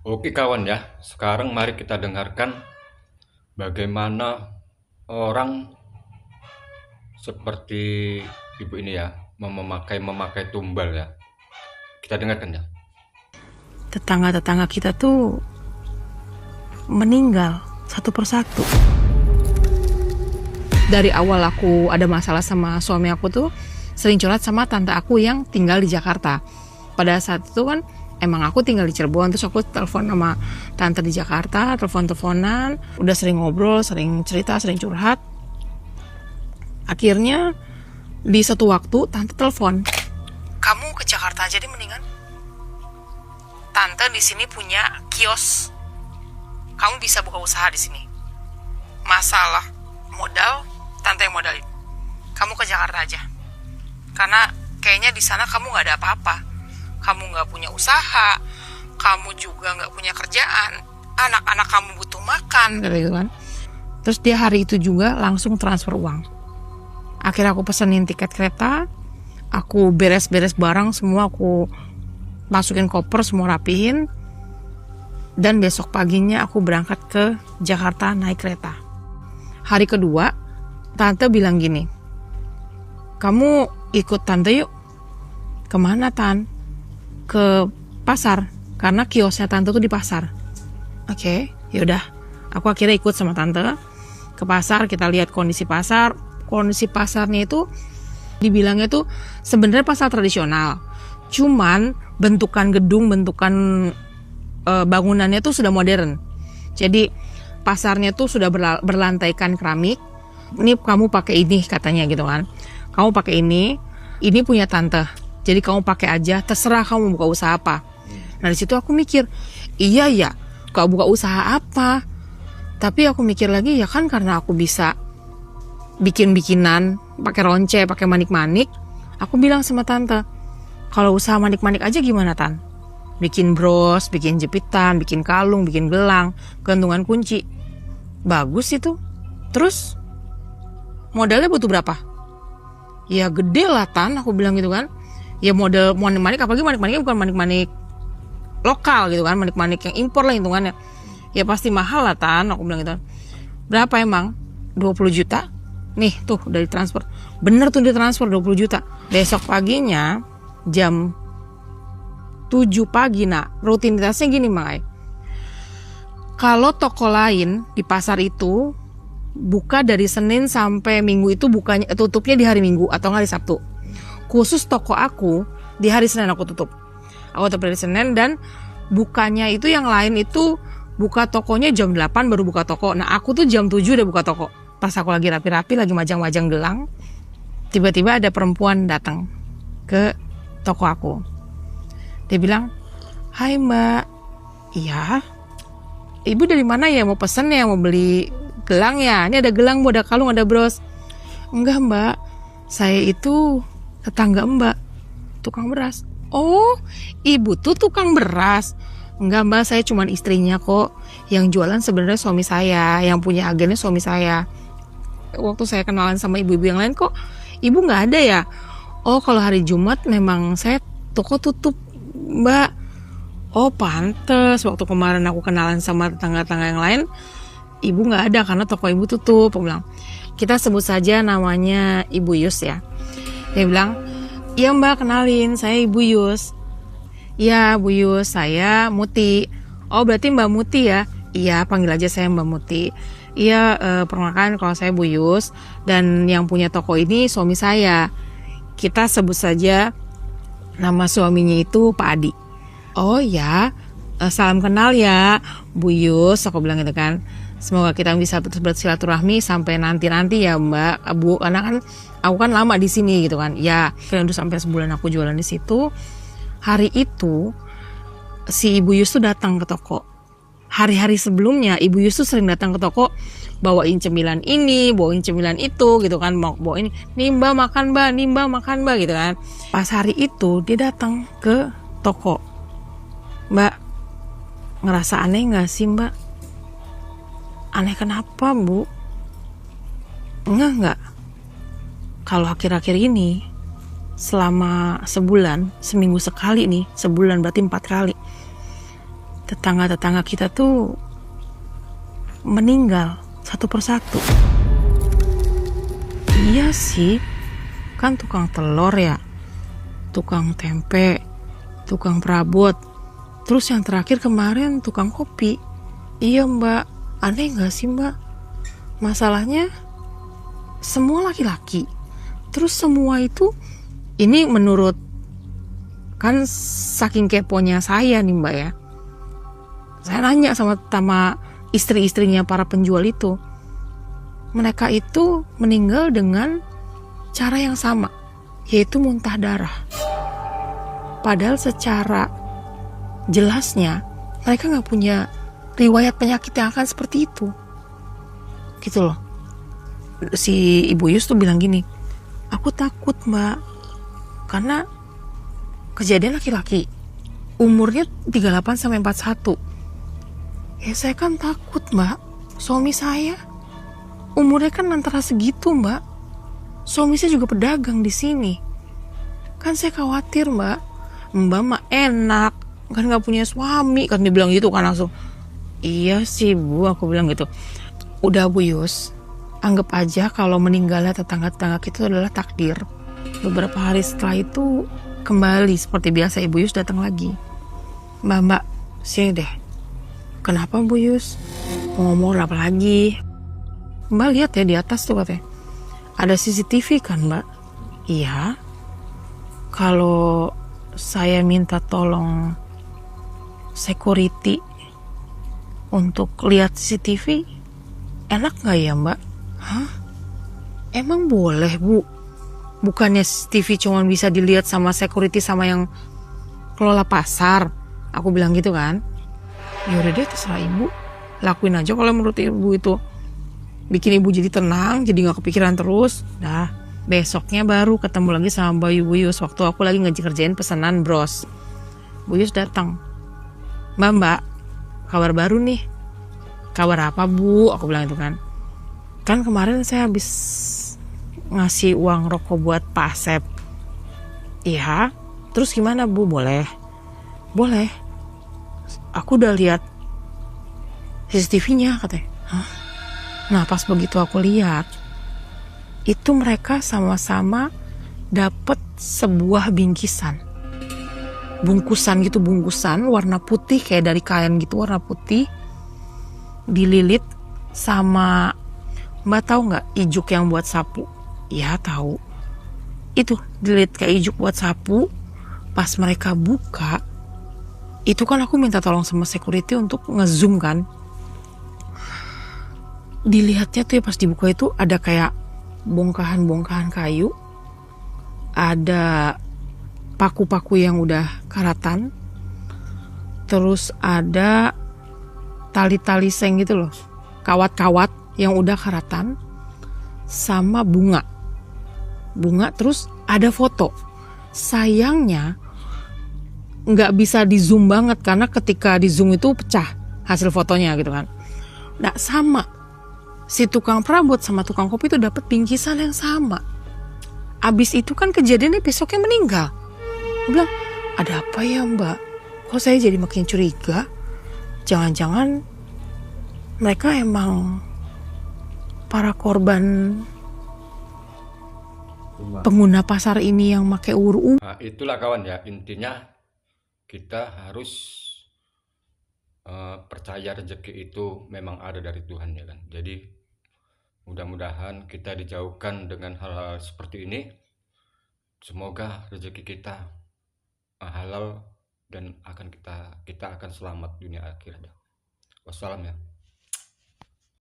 Oke kawan ya, sekarang mari kita dengarkan bagaimana orang seperti ibu ini ya memakai tumbal ya. Kita dengarkan ya. Tetangga-tetangga kita tuh meninggal satu persatu. Dari awal aku ada masalah sama suami aku tuh sering curhat sama tante aku yang tinggal di Jakarta. Pada saat itu kan emang aku tinggal di Cirebon, terus aku telepon sama tante di Jakarta, telepon-teleponan, udah sering ngobrol, sering cerita, sering curhat. Akhirnya di satu waktu tante telepon, "Kamu ke Jakarta aja deh mendingan. Tante di sini punya kios. Kamu bisa buka usaha di sini. Masalah modal, tante yang modalin. Kamu ke Jakarta aja. Karena kayaknya di sana kamu nggak ada apa-apa. Kamu nggak punya usaha, kamu juga nggak punya kerjaan. Anak-anak kamu butuh makan," kata gitu kan. Terus dia hari itu juga langsung transfer uang. Akhirnya aku pesenin tiket kereta, aku beres-beres barang semua, aku masukin koper, semua rapihin. Dan besok paginya aku berangkat ke Jakarta naik kereta. Hari kedua, tante bilang gini, "Kamu ikut tante yuk." "Kemana, Tan?" "Ke pasar, karena kiosnya tante tuh di pasar." Oke, yaudah. Aku akhirnya ikut sama tante ke pasar, kita lihat kondisi pasar. Kondisi pasarnya itu dibilangnya tuh sebenarnya pasar tradisional. Cuman bentukan gedung, bentukan bangunannya tuh sudah modern. Jadi pasarnya tuh sudah berlantaikan keramik. "Ini kamu pakai ini," katanya gitu kan. "Kamu pakai ini punya tante. Jadi kamu pakai aja, terserah kamu buka usaha apa." Nah di situ aku mikir, iya ya, kau buka usaha apa? Tapi aku mikir lagi, ya kan karena aku bisa bikin-bikinan, pakai ronce, pakai manik-manik. Aku bilang sama tante, "Kalau usaha manik-manik aja gimana, Tan? Bikin bros, bikin jepitan, bikin kalung, bikin gelang, gantungan kunci. Bagus itu. Terus modalnya butuh berapa?" "Ya gede lah, Tan," aku bilang gitu kan. Ya model manik-manik, apalagi manik-maniknya bukan manik-manik lokal gitu kan, manik-manik yang impor lah hitungannya. "Ya pasti mahal lah, Tan," aku bilang gitu. "Berapa emang?" 20 juta. Nih tuh udah ditransfer. Bener tuh ditransfer 20 juta. Besok paginya jam 7 pagi, nah rutinitasnya gini Mang. Kalau toko lain di pasar itu buka dari Senin sampai Minggu, itu bukanya tutupnya di hari Minggu atau nggak di Sabtu. Khusus toko aku di hari Senin aku tutup. Aku tutup dari Senin, dan bukanya itu yang lain itu buka tokonya jam 8 baru buka toko. Nah aku tuh jam 7 udah buka toko. Pas aku lagi rapi-rapi, lagi majang-majang gelang, tiba-tiba ada perempuan datang ke toko aku. Dia bilang, "Hai Mbak." "Iya." "Ibu dari mana ya? Mau pesen ya? Mau beli gelang ya? Ini ada gelang, ada kalung, ada bros." "Enggak Mbak, saya itu tetangga Mbak, tukang beras." "Oh, ibu tuh tukang beras?" "Enggak Mbak, saya cuma istrinya kok. Yang jualan sebenarnya suami saya, yang punya agennya suami saya. Waktu saya kenalan sama ibu-ibu yang lain, kok ibu nggak ada ya?" "Oh, kalau hari Jumat memang saya toko tutup Mbak." "Oh pantes, waktu kemarin aku kenalan sama tetangga-tetangga yang lain, ibu nggak ada karena toko ibu tutup." Aku bilang, "Kita sebut saja namanya Ibu Yus ya." Dia bilang, "Iya Mbak, kenalin, saya Ibu Yus." "Iya Bu Yus, saya Muti." "Oh berarti Mbak Muti ya?" "Iya, panggil aja saya Mbak Muti." "Iya, perkenalkan kalau saya Bu Yus, dan yang punya toko ini suami saya. Kita sebut saja nama suaminya itu Pak Adi." "Oh ya, salam kenal ya Bu Yus," aku bilang gitu kan. "Semoga kita bisa terus bersilaturahmi sampai nanti-nanti ya Mbak Bu, karena kan aku kan lama di sini gitu kan." Ya, kira udah sampai sebulan aku jualan di situ. Hari itu si Ibu Yus tuh datang ke toko. Hari-hari sebelumnya Ibu Yus tuh sering datang ke toko, bawain cemilan ini, bawain cemilan itu gitu kan, mau bawa ini, "Nih Mbak makan Mbak, nih Mbak makan Mbak," gitu kan. Pas hari itu dia datang ke toko. "Mbak, ngerasa aneh gak sih Mbak?" "Aneh kenapa Bu?" Enggak. Kalau akhir-akhir ini, selama sebulan, seminggu sekali nih, sebulan berarti 4 kali, tetangga-tetangga kita tuh meninggal satu persatu. Iya sih, kan tukang telur ya, tukang tempe, tukang perabot, terus yang terakhir kemarin tukang kopi. Iya mbak, aneh gak sih mbak? Masalahnya semua laki-laki, terus semua itu, ini menurut, kan saking keponya saya nih mbak ya, saya nanya sama istri-istrinya para penjual itu, mereka itu meninggal dengan cara yang sama, yaitu muntah darah. Padahal secara jelasnya mereka gak punya riwayat penyakit yang akan seperti itu, gitu loh. Si Ibu Yus tuh bilang gini, aku takut mbak, karena kejadian laki-laki, umurnya 38-41. Ya saya kan takut mbak, suami saya umurnya kan antara segitu mbak, suami saya juga pedagang di sini, kan saya khawatir mbak. Mbak mah enak, kan nggak punya suami, kan dia bilang gitu kan langsung. Iya sih bu, aku bilang gitu. Udah Bu Yus, anggap aja kalau meninggalnya tetangga-tetangga kita adalah takdir. Beberapa hari setelah itu kembali seperti biasa, Ibu Yus datang lagi. Mbak, sini deh. Kenapa Bu Yus? Mau ngomong apa lagi? Mbak lihat ya di atas tuh katanya, ada CCTV kan mbak? Iya. Kalau saya minta tolong security untuk lihat CCTV, enak gak ya mbak? Hah? Emang boleh bu? Bukannya CCTV cuma bisa dilihat sama security sama yang kelola pasar? Aku bilang gitu kan. Ya udah deh, terserah ibu, lakuin aja kalau menurut ibu itu bikin ibu jadi tenang, jadi gak kepikiran terus. Dah, besoknya baru ketemu lagi sama Bu Yus waktu aku lagi ngerjain pesanan bros. Bu Yus datang. Mbak, kabar baru nih. Kabar apa bu? Aku bilang itu kan. Kan kemarin saya habis ngasih uang rokok buat Pak Asep. Iya, terus gimana bu? Boleh? Boleh. Aku udah lihat CCTV-nya katanya. Hah? Nah pas begitu aku lihat, itu mereka sama-sama dapat sebuah bingkisan, bungkusan warna putih, kayak dari kain gitu warna putih, dililit sama, mbak tahu nggak ijuk yang buat sapu? Ya tahu, itu dililit kayak ijuk buat sapu. Pas mereka buka, itu kan aku minta tolong sama security untuk ngezoom kan. Dilihatnya tuh ya pas dibuka itu ada kayak bongkahan kayu, ada paku-paku yang udah karatan, terus ada tali-tali seng gitu loh, kawat-kawat yang udah karatan, sama bunga, terus ada foto. Sayangnya nggak bisa di zoom banget karena ketika di zoom itu pecah hasil fotonya gitu kan. Nah sama, si tukang perabot sama tukang kopi itu dapat bingkisan yang sama. Abis itu kan kejadiannya besoknya meninggal. Gue bilang, ada apa ya mbak? Kok saya jadi makin curiga? Jangan-jangan mereka emang para korban pengguna pasar ini yang pakai uru. Nah, itulah kawan ya, intinya kita harus percaya rezeki itu memang ada dari Tuhan ya kan. Jadi mudah-mudahan kita dijauhkan dengan hal-hal seperti ini. Semoga rezeki kita halal dan kita akan selamat dunia akhirat. Wassalam ya.